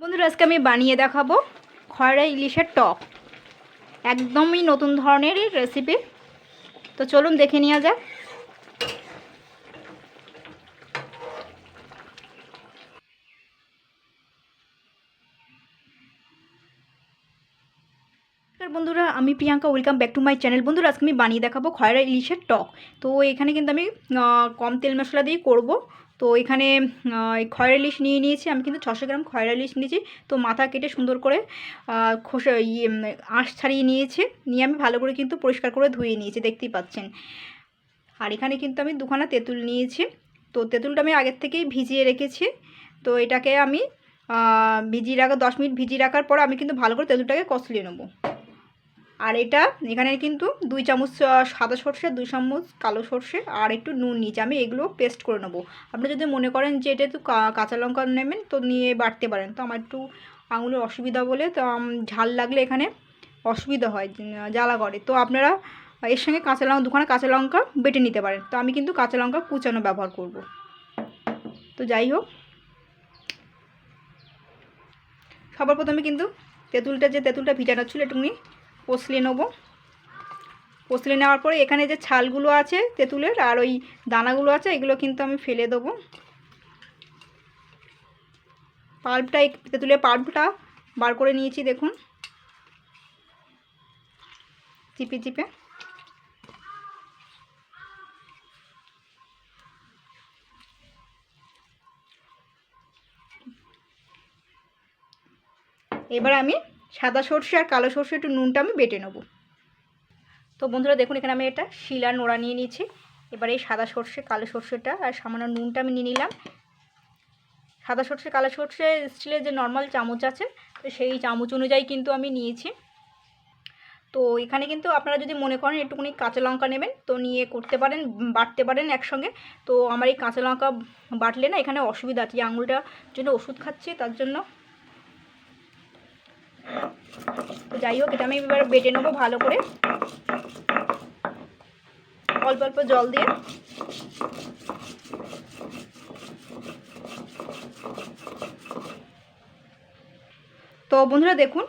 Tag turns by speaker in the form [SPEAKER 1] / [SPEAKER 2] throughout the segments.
[SPEAKER 1] বন্ধুরা আজকে আমি বানিয়ে দেখাবো খয়রা ইলিশের টক। একদমই নতুন ধরনের রেসিপি। তো চলুন দেখে নেওয়া যাক। বন্ধুরা আমি Priyanka, welcome back to my channel. বন্ধুরা আজকে আমি বানিয়ে দেখাবো খয়রা ইলিশের টক। তো এখানে কিন্তু আমি কম তেল মশলা দিয়ে করব। তো এখানে খয়রা ইলিশ নিয়ে নিয়েছি, আমি কিন্তু 600 গ্রাম খয়রা ইলিশ নিয়েছি। তো মাথা কেটে সুন্দর করে খোসা আঁশ ছাড়িয়ে নিয়েছি, নিয়ে আমি ভালো করে কিন্তু পরিষ্কার করে ধুয়ে নিয়েছি, দেখতেই পাচ্ছেন। আর এখানে কিন্তু আমি দুখানা তেঁতুল নিয়েছি। তো তেঁতুলটা আমি আগের থেকেই ভিজিয়ে রেখেছি। তো এটাকে আমি ভিজিয়ে রাখা 10 মিনিট ভিজিয়ে রাখার পর আমি কিন্তু ভালো করে তেঁতুলটাকে কষলিয়ে নেবো। আর এটা এখানে কিন্তু 2 চামচ সাদা সর্ষে, 2 চামচ কালো সর্ষে আর একটু নুন নিয়েছি, আমি এগুলো পেস্ট করে নেবো। আপনি যদি মনে করেন যে এটা একটু কাঁচা লঙ্কা নেবেন তো নিয়ে বাটতে পারেন। তো আমার একটু আঙুলের অসুবিধা বলে তো ঝাল লাগলে এখানে অসুবিধা হয়, জ্বালা করে। তো আপনারা এর সঙ্গে দুখানা কাঁচা লঙ্কা বেটে নিতে পারেন। তো আমি কিন্তু কাঁচা লঙ্কা কুচানো ব্যবহার করব। তো যাই হোক, সবার প্রথমে কিন্তু তেঁতুলটা ভিজানো ছিল একটুখানি কষলিয়ে নেবো। কষলে নেওয়ার পরে এখানে যে ছালগুলো আছে তেঁতুলের আর ওই দানাগুলো আছে, এগুলো কিন্তু আমি ফেলে দেবো। তেঁতুলের পাল্পটা বার করে নিয়েছি, দেখুন চিপে চিপে। এবার আমি সাদা সর্ষে আর কালো সর্ষে একটু নুনটা আমি বেটে নেব। তো বন্ধুরা দেখুন, এখানে আমি এটা শিলা নোড়া নিয়ে নিয়েছি। এবার এই সাদা সর্ষে কালো সর্ষেটা আর সামান্য নুনটা আমি নিয়ে নিলাম। সাদা সর্ষে কালো সর্ষে স্টিলের যে নর্মাল চামচ আছে, তো সেই চামচ অনুযায়ী কিন্তু আমি নিয়েছি। তো এখানে কিন্তু আপনারা যদি মনে করেন একটুখানি কাঁচা লঙ্কা নেবেন তো নিয়ে করতে পারেন, বাটতে পারেন একসঙ্গে। তো আমার এই কাঁচা লঙ্কা বাটলে না এখানে অসুবিধা আছে, আঙুলটার জন্য ওষুধ খাচ্ছি তার জন্য। তো যাই হোক, এটা আমি এবার বেটে নেবো ভালো করে, অল্প অল্প জল দিয়ে। তো বন্ধুরা দেখুন,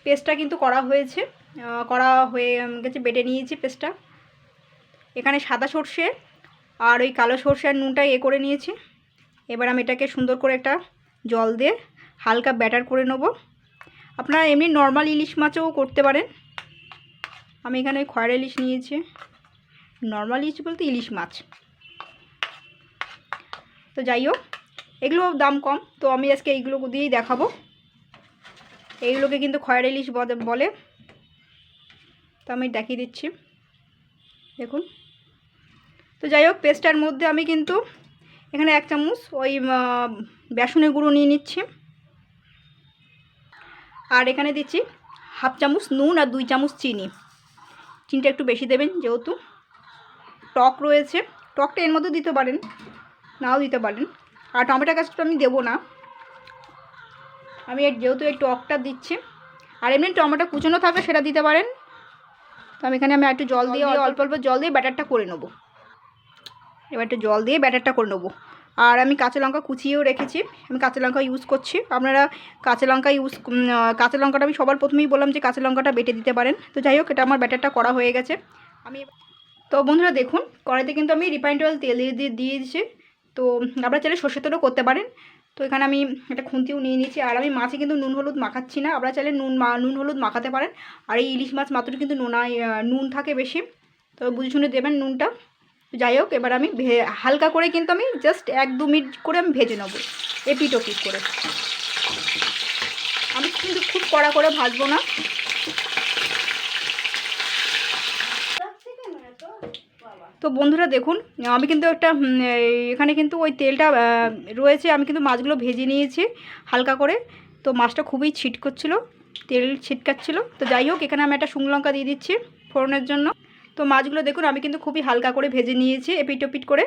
[SPEAKER 1] পেস্টটা কিন্তু করা হয়ে গেছে, বেটে নিয়েছি পেস্টটা। এখানে সাদা সর্ষে আর ওই কালো সর্ষে আর নুনটা করে নিয়েছি। এবার আমি এটাকে সুন্দর করে একটা জল দিয়ে হালকা ব্যাটার করে নেব। আপনারা এমনি নর্মাল ইলিশ মাছও করতে পারেন। আমি এখানে ওই খয়রা ইলিশ নিয়েছি, নর্মাল ইলিশ বলতে ইলিশ মাছ। তো যাই হোক, এগুলো দাম কম, তো আমি আজকে এইগুলো দিয়েই দেখাবো। এইগুলোকে কিন্তু খয়রা ইলিশ বলে। তো আমি দেখিয়ে দিচ্ছি, দেখুন। তো যাই হোক, পেস্টটার মধ্যে আমি কিন্তু এখানে 1 চামচ ওই বেসনের গুঁড়ো নিয়ে নিচ্ছি। আর এখানে দিচ্ছি 1/2 চামচ নুন আর 2 চামচ চিনি। চিনিটা একটু বেশি দেবেন, যেহেতু টক রয়েছে। টকটা এর মধ্যে দিতে পারেন, নাও দিতে পারেন। আর টমেটো গাছটা আমি দেবো না, আমি যেহেতু এই টকটা দিচ্ছি। আর এমনি টমেটো কুচনো থাকলে সেটা দিতে পারেন। তো আমি এখানে একটু জল দিয়ে অল্প অল্প জল দিয়ে ব্যাটারটা করে নেব। এবার একটু জল দিয়ে ব্যাটারটা করে নেবো। আর আমি কাঁচা লঙ্কা কুচিয়েও রেখেছি, আমি কাঁচা লঙ্কা ইউজ করছি। আপনারা কাঁচা লঙ্কাটা আমি সবার প্রথমেই বললাম যে কাঁচা লঙ্কাটা বেটে দিতে পারেন। তো যাই হোক, এটা আমার ব্যাটারটা করা হয়ে গেছে। তো বন্ধুরা দেখুন, কড়াইতে কিন্তু আমি রিফাইন্ড অয়েল তেল দিয়ে দিয়েছি। তো আপনারা চাইলে সর্ষের তেলও করতে পারেন। তো এখানে আমি একটা খুন্তিও নিয়ে নিয়েছি। আর আমি মাছে কিন্তু নুন হলুদ মাখাচ্ছি না, আপনারা চাইলে নুন হলুদ মাখাতে পারেন। আর এই ইলিশ মাছ মাত্র কিন্তু নুন থাকে বেশি, তো বুঝে শুনে দেবেন নুনটা। যাই হোক, এবার আমি হালকা করে কিন্তু আমি জাস্ট 1-2 মিনিট করে আমি ভেজে নেবো, এপিট ওপিট করে। আমি কিন্তু খুব কড়া করে ভাজবো না। তো বন্ধুরা দেখুন, আমি কিন্তু এখানে কিন্তু ওই তেলটা রয়েছে, আমি কিন্তু মাছগুলো ভেজে নিয়েছি হালকা করে। তো মাছটা খুবই ছিটকচ্ছিলো, তেল ছিটকাচ্ছিলো। তো যাই হোক, এখানে আমি একটা শুকনো লঙ্কা দিয়ে দিচ্ছি ফোড়নের জন্য। তো মাছগুলো দেখুন আমি কিন্তু খুবই হালকা করে ভেজে নিয়েছি এপিট ওপিট করে।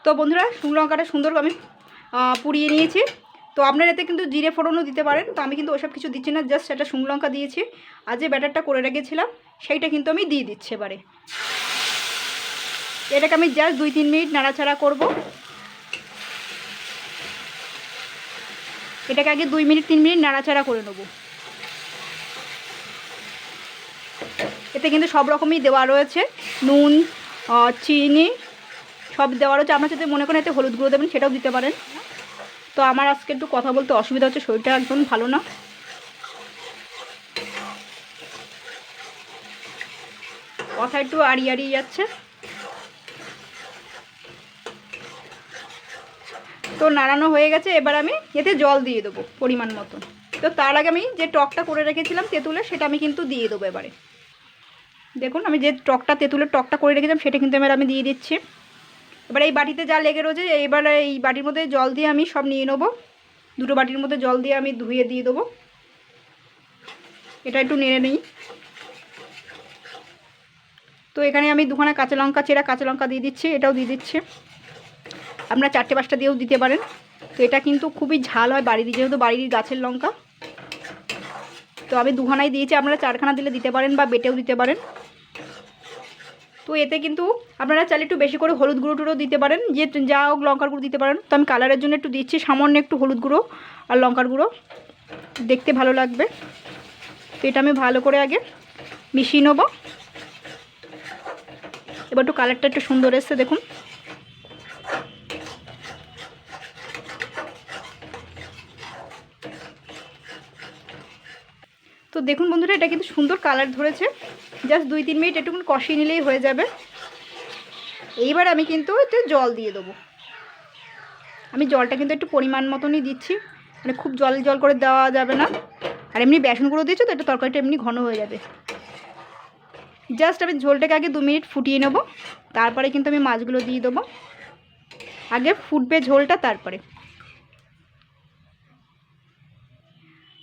[SPEAKER 1] তো বন্ধুরা, শুকনো লঙ্কাটা সুন্দর আমি পুড়িয়ে নিয়েছি। তো আপনারা এতে কিন্তু জিরে ফোড়নও দিতে পারেন। তো আমি কিন্তু ওসব কিছু দিচ্ছি না, জাস্ট একটা শুকনো লঙ্কা দিয়েছি। আর যে ব্যাটারটা করে রেখেছিলাম সেইটা কিন্তু আমি দিয়ে দিচ্ছি এবারে। এটাকে আমি জাস্ট 2-3 মিনিট নাড়াচাড়া করব। এটাকে আগে 2 মিনিট 3 মিনিট নাড়াচাড়া করে নেব। এতে কিন্তু সব রকমই দেওয়া রয়েছে, নুন চিনি সব দেওয়া রয়েছে। আপনার যদি মনে করেন এতে হলুদ গুঁড়ো দেবেন সেটাও দিতে পারেন। তো আমার আজকে একটু কথা বলতে অসুবিধা হচ্ছে, শরীরটা একদম ভালো না। কথা একটু আড়িয়ে আড়িয়ে যাচ্ছে। তো নাড়ানো হয়ে গেছে, এবার আমি এতে জল দিয়ে দেবো পরিমাণ মতো। তো তার আগে আমি যে টকটা করে রেখেছিলাম তেঁতুলের, সেটা আমি কিন্তু দিয়ে দেবো এবারে। দেখুন আমি যে তেঁতুলের টকটা করে রেখেছিলাম সেটা কিন্তু এবার আমি দিয়ে দিচ্ছি। এবার এই বাটিতে যা লেগে রয়েছে, এবার এই বাটির মধ্যে জল দিয়ে আমি সব নিয়ে নেবো। 2টো বাটির মধ্যে জল দিয়ে আমি ধুয়ে দিয়ে দেবো। এটা একটু নেড়ে নিই। তো এখানে আমি 2খানা কাঁচা লঙ্কা, চেরা কাঁচা লঙ্কা দিয়ে দিচ্ছি, এটাও দিয়ে দিচ্ছি। আপনারা 4টে-5টা দিয়েও দিতে পারেন। তো এটা কিন্তু খুবই ঝাল হয় বাড়ির, যেহেতু বাড়ির গাছের লঙ্কা। তো আমি 2খানাই দিয়েছি, আপনারা 4খানা দিলে দিতে পারেন বা বেটেও দিতে পারেন। তো এতে কিন্তু আপনারা চাইলে একটু বেশি করে হলুদ গুঁড়ো দিতে পারেন, যে যা হোক লঙ্কার গুঁড়ো দিতে পারেন। তো আমি কালারের জন্য একটু দিচ্ছি সামান্য একটু হলুদ গুঁড়ো আর লঙ্কার গুঁড়ো, দেখতে ভালো লাগবে। তো এটা আমি ভালো করে আগে মিশিয়ে নেবো। এবার একটু কালারটা একটু সুন্দর এসছে দেখুন। তো দেখুন বন্ধুরা, এটা কিন্তু সুন্দর কালার ধরেছে। জাস্ট 2-3 মিনিট একটু কষিয়ে নিলেই হয়ে যাবে। এইবার আমি কিন্তু এতে জল দিয়ে দেবো। আমি জলটা কিন্তু একটু পরিমাণ মতনই দিচ্ছি, মানে খুব জল জল করে দেওয়া যাবে না। আর এমনি বেসন গুঁড়ো দিয়েছো তো এটা তরকারিটা এমনি ঘন হয়ে যাবে। জাস্ট আমি ঝোলটাকে আগে 2 মিনিট ফুটিয়ে নেব, তারপরে কিন্তু আমি মাছগুলো দিয়ে দেবো। আগে ফুটবে ঝোলটা, তারপরে।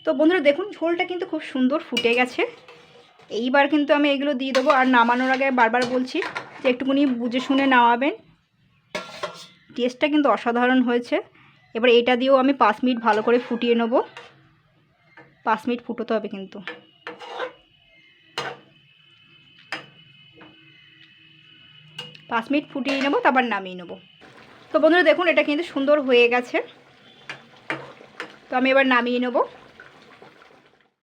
[SPEAKER 1] তো বন্ধুরা দেখুন ঝোলটা কিন্তু খুব সুন্দর ফুটে গেছে। এইবার কিন্তু আমি এগুলো দিয়ে দেবো। আর নামানোর আগে বারবার বলছি যে একটুখানি বুঝে শুনে নামাবেন। টেস্টটা কিন্তু অসাধারণ হয়েছে। এবার এটা দিয়েও আমি 5 মিনিট ভালো করে ফুটিয়ে নেব। 5 মিনিট ফুটোতে হবে কিন্তু। পাঁচ মিনিট ফুটিয়ে নেব, তারপর নামিয়ে নেব। তো বন্ধুরা দেখুন এটা কিন্তু সুন্দর হয়ে গেছে। তো আমি এবার নামিয়ে নেব।